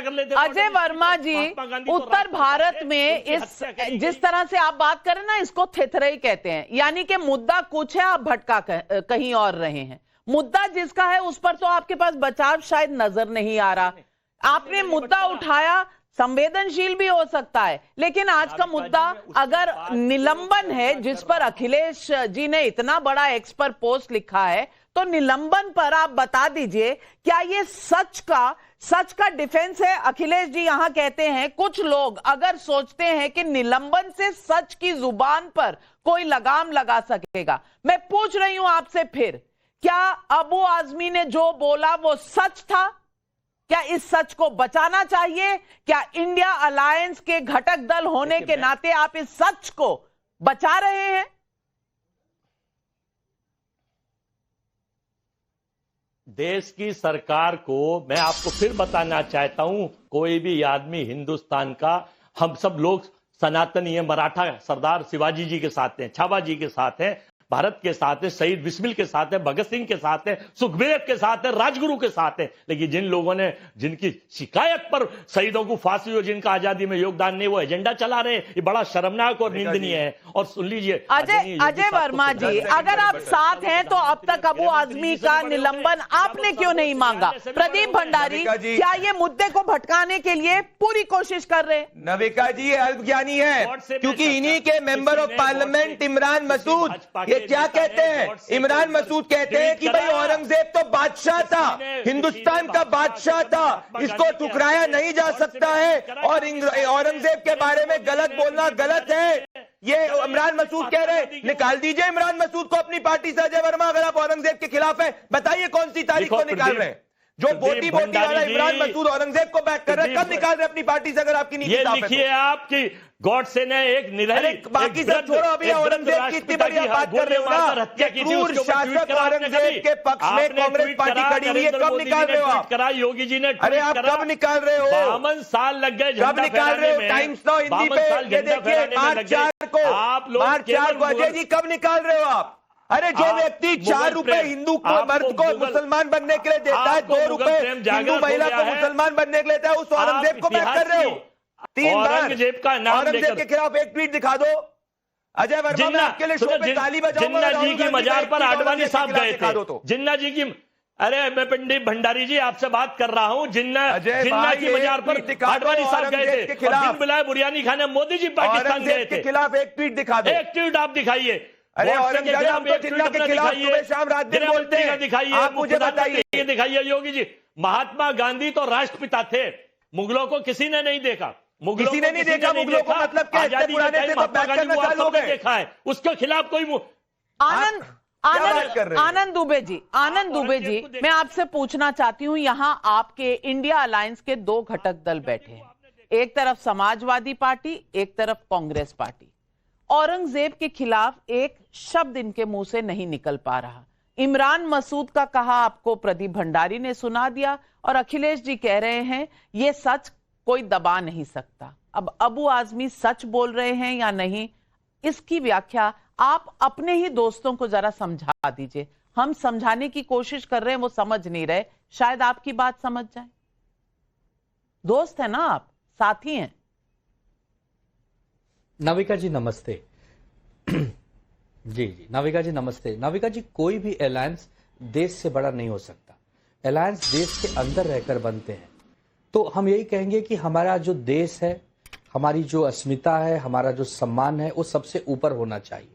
कर लेते। अजय वर्मा जी, उत्तर भारत में इस जिस तरह से आप बात करें ना, इसको थेथरई कहते हैं, यानी कि मुद्दा कुछ है, आप भटका कहीं और रहे हैं। मुद्दा जिसका है उस पर तो आपके पास बचाव शायद नजर नहीं आ रहा। आपने मुद्दा उठाया, संवेदनशील भी हो सकता है, लेकिन आज का मुद्दा अगर निलंबन है, जिस पर अखिलेश जी ने इतना बड़ा एक्स पर पोस्ट लिखा है, तो निलंबन पर आप बता दीजिए, क्या ये सच का डिफेंस है? अखिलेश जी यहां कहते हैं कुछ लोग अगर सोचते हैं कि निलंबन से सच की जुबान पर कोई लगाम लगा सकेगा। मैं पूछ रही हूं आपसे फिर, क्या अबू आजमी ने जो बोला वो सच था? क्या इस सच को बचाना चाहिए? क्या इंडिया अलायंस के घटक दल होने के नाते आप इस सच को बचा रहे हैं? देश की सरकार को मैं आपको फिर बताना चाहता हूं, कोई भी आदमी हिंदुस्तान का, हम सब लोग सनातनी है, मराठा सरदार शिवाजी जी के साथ हैं, छाबा जी के साथ हैं, भारत के साथ है, शहीद बिस्मिल के साथ है, भगत सिंह के साथ है, सुखदेव के साथ है, राजगुरु के साथ है। लेकिन जिन लोगों ने, जिनकी शिकायत पर शहीदों को फांसी हो, जिनका आजादी में योगदान नहीं, वो एजेंडा चला रहे हैं, ये बड़ा शर्मनाक और निंदनीय है। और सुन लीजिए अजय वर्मा जी, अगर आप साथ हैं तो अब तक अबू आजमी का निलंबन आपने क्यों नहीं मांगा? प्रदीप भंडारी, क्या ये मुद्दे को भटकाने के लिए पूरी कोशिश कर रहे हैं? नविका जी अल्पज्ञानी है, क्योंकि इन्हीं के member of parliament Imran Masood क्या कहते हैं? इमरान मसूद कहते हैं कि भाई औरंगजेब तो बादशाह था, हिंदुस्तान का बादशाह था, इसको ठुकराया नहीं जा सकता है, और औरंगजेब के बारे में गलत बोलना गलत है। ये इमरान मसूद कह रहे हैं। निकाल दीजिए इमरान मसूद को अपनी पार्टी से। अजय वर्मा, अगर आप औरंगजेब के खिलाफ है, बताइए कौन सी तारीख को निकाल रहे हैं? जो बोटी बोटी वाला इमरान मसूद औरंगजेब को बैक कर रहे हैं, कब निकाल रहे अपनी पार्टी से? अगर आपकी नीति साफ है तो लिखिए आपकी गॉडसे ने एक निधरी, बाकी सब छोड़ो, अभी औरंगजेब की इतनी बड़ी बात कर रहे हो ना, क्रूर शासक औरंगजेब के पक्ष में कांग्रेस पार्टी खड़ी हुई है, कब निकाल रहे हो आप? करा योगी जी ने, अरे आप कब निकाल रहे हो? 52 साल लग गए, कब निकाल रहे हो? टाइम्स नाउ हिंदी पे ये देखिए, मार्च 4 को अजय जी कब निकाल रहे हो आप? अरे जो व्यक्ति 4 रुपए हिंदू को, मर्द को मुसलमान बनने के लिए देता है, 2 रुपए हिंदू महिला को मुसलमान बनने के लिए देता है, उस औरंगजेब को बैक कर रहे हो 3 बार। औरंगजेब का नाम औरंगजेब के खिलाफ एक ट्वीट दिखा दो। अजय वर्मा, मैं आपके लिए शो पे ताली बजाऊंगा। जिन्ना जी की मजार पर आडवाणी साहब गए थे, जिन्ना जी की, अरे मैं पंडित भंडारी जी आपसे बात कर रहा हूं, जिन्ना की मजार पर आडवाणी साहब गए थे, दिन बुलाए बुरियानी खाने मोदी जी पाकिस्तान गए थे। के खिलाफ एक ट्वीट दिखा दो। एक ट्वीट आप दिखाइए। अरे औरंगजेब तो जिन्ना के खिलाफ सुबह शाम रात दिन बोलते हैं, दिखाइए, आप मुझे बताइए। दिखाइए योगी जी। महात्मा गांधी तो राष्ट्रपिता थे, मुगलों को किसी ने नहीं देखा, किसी ने नहीं देखा मुगलों को, मतलब क्या इतने पुराने थे तो बैक करना चालू हो गए? देखा है, उसके खिलाफ कोई आनंद दुबे जी, मैं आपसे पूछना चाहती हूं, यहां आपके इंडिया अलायंस के 2 घटक दल बैठे हैं, एक तरफ समाजवादी पार्टी, एक तरफ कांग्रेस पार्टी। औरंगजेब के खिलाफ एक शब्द इनके मुंह से नहीं निकल पा रहा। इमरान मसूद का कहा आपको प्रदीप भंडारी ने सुना दिया, और अखिलेश जी कह रहे हैं ये सच कोई दबा नहीं सकता। अब अबू आजमी सच बोल रहे हैं या नहीं, इसकी व्याख्या आप अपने ही दोस्तों को जरा समझा दीजिए। हम समझाने की कोशिश कर रहे हैं, वो समझ नहीं रहे, शायद आपकी बात समझ जाए। दोस्त है ना आप, साथी हैं। नाविका जी नमस्ते। जी नाविका जी नमस्ते। नाविका जी, कोई भी अलायंस देश से बड़ा नहीं हो सकता, अलायंस देश के अंदर रहकर बनते हैं। तो हम यही कहेंगे कि हमारा जो देश है, हमारी जो अस्मिता है, हमारा जो सम्मान है, वो सबसे ऊपर होना चाहिए।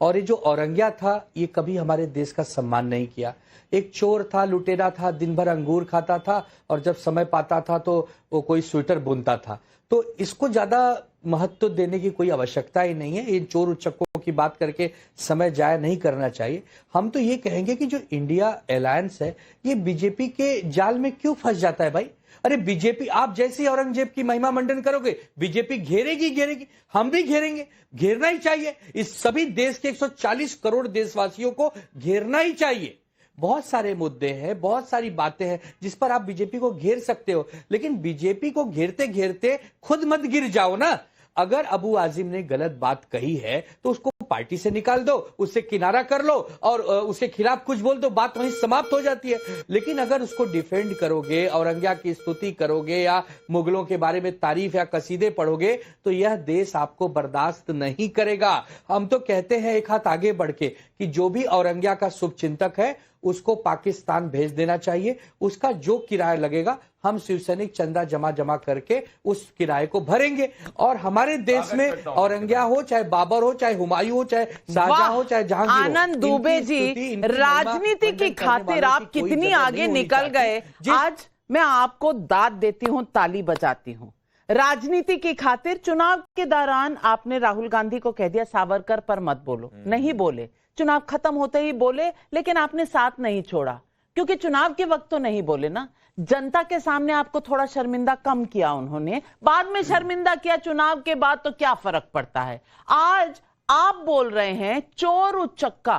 और ये जो औरंगिया था, ये कभी हमारे देश का सम्मान नहीं किया। एक चोर था, लुटेरा था, दिन भर अंगूर खाता था, और जब समय पाता था तो वो कोई स्वेटर बुनता था। तो इसको ज्यादा महत्व देने की कोई आवश्यकता ही नहीं है। इन चोर उच्चकों की बात करके समय जाया नहीं करना चाहिए। हम तो ये कहेंगे कि जो इंडिया अलायंस है, ये बीजेपी के जाल में क्यों फंस जाता है भाई? अरे बीजेपी, आप जैसे औरंगजेब की महिमा मंडन करोगे, बीजेपी घेरेगी, हम भी घेरेंगे, घेरना ही चाहिए। इस सभी देश के 140 करोड़ देशवासियों को घेरना ही चाहिए। बहुत सारे मुद्दे हैं, बहुत सारी बातें हैं जिस पर आप बीजेपी को घेर सकते हो, लेकिन बीजेपी को घेरते घेरते खुद मत गिर जाओ ना। अगर अबू आजिम ने गलत बात कही है तो उसको पार्टी से निकाल दो, उससे किनारा कर लो और उसके खिलाफ कुछ बोल दो, बात वहीं समाप्त हो जाती है। लेकिन अगर उसको डिफेंड करोगे, औरंगिया की स्तुति करोगे या मुगलों के बारे में तारीफ या कसीदे पढ़ोगे, तो यह देश आपको बर्दाश्त नहीं करेगा। हम तो कहते हैं एक हाथ आगे बढ़ के कि जो भी औरंगिया का शुभचिंतक है उसको पाकिस्तान भेज देना चाहिए। उसका जो किराया लगेगा हम शिवसैनिक चंदा जमा करके उस किराए को भरेंगे। और हमारे देश में औरंगिया हो, चाहे बाबर हो, चाहे हुमायूं हो, चाहे शाहजहां हो, चाहे जहांगीर हो, आनंद दुबे जी, राजनीति की खातिर आप कितनी आगे निकल गए। आज मैं आपको दाद देती हूं, ताली बजाती हूं। राजनीति की खातिर चुनाव के दौरान आपने राहुल गांधी को कह दिया सावरकर पर मत बोलो, नहीं बोले। चुनाव खत्म होते ही बोले, लेकिन आपने साथ नहीं छोड़ा, क्योंकि चुनाव के वक्त तो नहीं बोले ना। जनता के सामने आपको थोड़ा शर्मिंदा कम किया उन्होंने, बाद में शर्मिंदा किया, चुनाव के बाद तो क्या फर्क पड़ता है। आज आप बोल रहे हैं चोर उचक्का।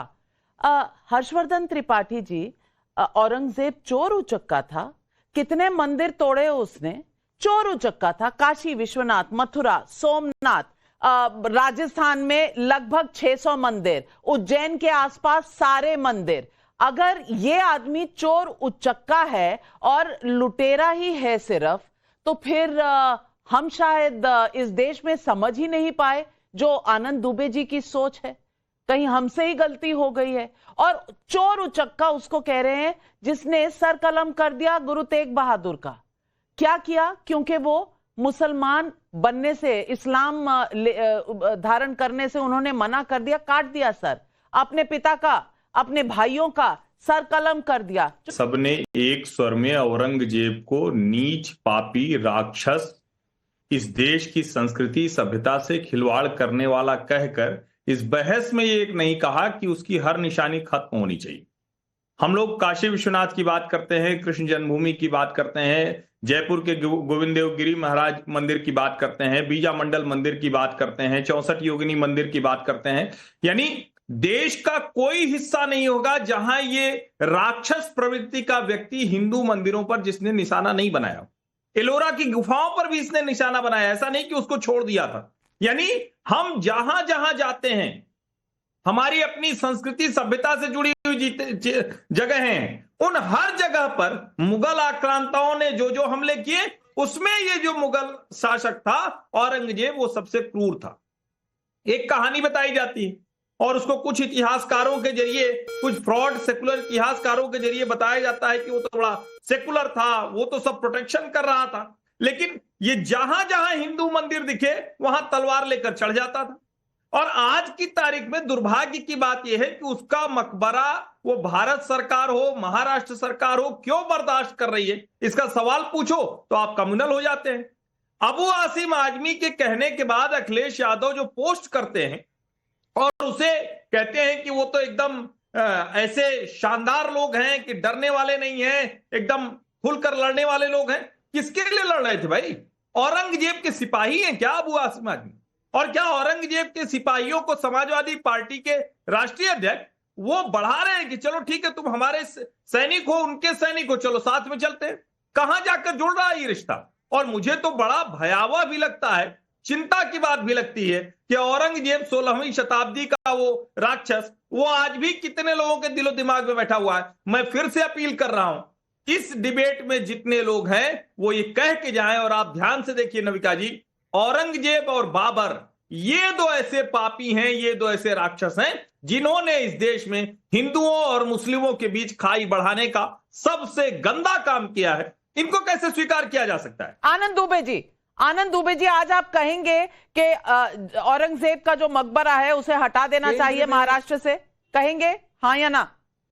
हर्षवर्धन त्रिपाठी जी, औरंगजेब चोर उचक्का था, कितने मंदिर तोड़े उसने, चोर उचक्का था। काशी विश्वनाथ, मथुरा, सोमनाथ, राजस्थान में लगभग 600 मंदिर, उज्जैन के आसपास सारे मंदिर। अगर ये आदमी चोर उचक्का है और लुटेरा ही है सिर्फ, तो फिर हम शायद इस देश में समझ ही नहीं पाए जो आनंद दुबे जी की सोच है। कहीं हमसे ही गलती हो गई है। और चोर उचक्का उसको कह रहे हैं जिसने सर कलम कर दिया गुरु तेग बहादुर का। क्या किया? क्योंकि वो मुसलमान बनने से, इस्लाम धारण करने से उन्होंने मना कर दिया, काट दिया सर। अपने पिता का, अपने भाइयों का सर कलम कर दिया। सबने एक स्वर में औरंगजेब को नीच, पापी, राक्षस, इस देश की संस्कृति सभ्यता से खिलवाड़ करने वाला कहकर इस बहस में ये एक नहीं कहा कि उसकी हर निशानी खत्म होनी चाहिए। हम लोग काशी विश्वनाथ की बात करते हैं, कृष्ण जन्मभूमि की बात करते हैं, जयपुर के गोविंद देवगिरी महाराज मंदिर की बात करते हैं, बीजा मंडल मंदिर की बात करते हैं, 64 योगिनी मंदिर की बात करते हैं। यानी देश का कोई हिस्सा नहीं होगा जहां ये राक्षस प्रवृत्ति का व्यक्ति हिंदू मंदिरों पर जिसने निशाना नहीं बनाया। एलोरा की गुफाओं पर भी इसने निशाना बनाया, ऐसा नहीं कि उसको छोड़ दिया था। यानी हम जहां जहां जाते हैं, हमारी अपनी संस्कृति सभ्यता से जुड़ी हुई जगह हैं, उन हर जगह पर मुगल आक्रांताओं ने जो जो हमले किए, उसमें ये जो मुगल शासक था औरंगजेब, वो सबसे क्रूर था। एक कहानी बताई जाती है और उसको कुछ इतिहासकारों के जरिए, कुछ फ्रॉड सेकुलर इतिहासकारों के जरिए बताया जाता है कि वो तो बड़ा सेकुलर था, वो तो सब प्रोटेक्शन कर रहा था। लेकिन ये जहां जहां हिंदू मंदिर दिखे वहां तलवार लेकर चढ़ जाता था। और आज की तारीख में दुर्भाग्य की बात यह है कि उसका मकबरा वो भारत सरकार हो, महाराष्ट्र सरकार हो, क्यों बर्दाश्त कर रही है? इसका सवाल पूछो तो आप कम्युनल हो जाते हैं। अबू आसिम आजमी के कहने के बाद अखिलेश यादव जो पोस्ट करते हैं और उसे कहते हैं कि वो तो एकदम ऐसे शानदार लोग हैं कि डरने वाले नहीं हैं, एकदम खुलकर लड़ने वाले लोग हैं। किसके लिए लड़ रहे थे भाई? औरंगजेब के सिपाही हैं क्या अबू आसिम आजमी? और क्या औरंगजेब के सिपाहियों को समाजवादी पार्टी के राष्ट्रीय अध्यक्ष वो बढ़ा रहे हैं कि चलो ठीक है, तुम हमारे सैनिक हो, उनके सैनिक हो, चलो साथ में चलते हैं? कहां जाकर जुड़ रहा है ये रिश्ता? और मुझे तो बड़ा भयावह भी लगता है, चिंता की बात भी लगती है कि औरंगजेब 16वीं शताब्दी का वो राक्षस, वो आज भी कितने लोगों के दिलो दिमाग में बैठा हुआ है। मैं फिर से अपील कर रहा हूं, इस डिबेट में जितने लोग हैं वो ये कह के जाएं, और आप ध्यान से देखिए नविका जी, औरंगजेब और बाबर ये दो ऐसे पापी हैं, ये दो ऐसे राक्षस हैं जिन्होंने इस देश में हिंदुओं और मुस्लिमों के बीच खाई बढ़ाने का सबसे गंदा काम किया है। इनको कैसे स्वीकार किया जा सकता है? आनंद दुबे जी, आज आप कहेंगे कि औरंगजेब का जो मकबरा है उसे हटा देना चाहिए महाराष्ट्र से, कहेंगे हाँ या ना?